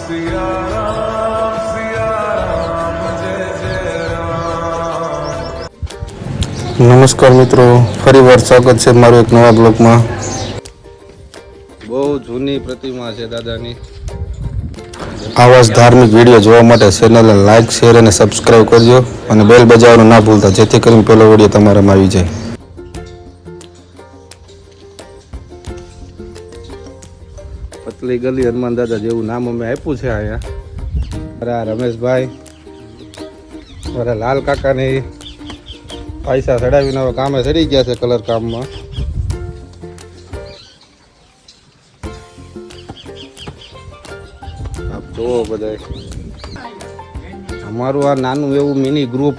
નમસ્કાર મિત્રો, ફરીવાર સ્વાગત છે મારું એક નવા બ્લોગમાં. બહુ જૂની પ્રતિમા છે દાદાની. આવા જ ધાર્મિક વિડીયો જોવા માટે ચેનલને લાઇક, શેર અને સબસ્ક્રાઈબ કરજો અને બેલ બજાવવાનું ના ભૂલતા, જેથી કરીને પહેલો વિડીયો તમારામાં આવી જાય. પતલી ગલી હનુમાન દાદા જેવું નામ અમે આપ્યું છે અહીંયા. મારા રમેશભાઈ, મારા લાલ કાકાની પૈસા ચડાવીને હવે કામે ચડી ગયા છે કલર કામમાં. આપ જોવો બધા, અમારું આ નાનું એવું મિની ગ્રુપ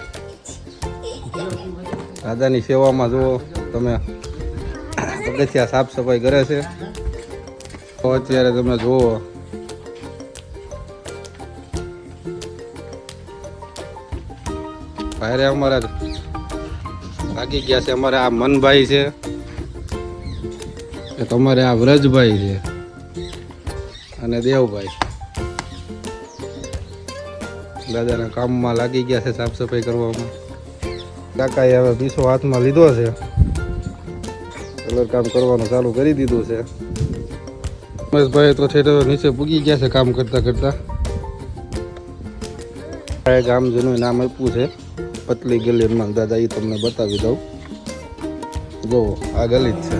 દાદાની સેવામાં જુઓ તમે. પગથિયા સાફ સફાઈ કરે છે. તો અત્યારે તમે જુઓ ભારે અમારા લાગી ગયા છે. અમારે આ મનભાઈ છે, તમારે આ વ્રજભાઈ છે અને દેવભાઈ દાદાના કામમાં લાગી ગયા છે, સાફ સફાઈ કરવામાં. કાકાએ હવે પીસો હાથમાં લીધો છે, કલર કામ કરવાનું ચાલુ કરી દીધું છે. રમેશભાઈ તો છે નીચે પૂગી ગયા છે કામ કરતા કરતા. ગામ જેનું નામ આપ્યું છે પતલી ગલી હનુમાન દાદા, એ તમને બતાવી દઉં. જો આ ગલી જ છે.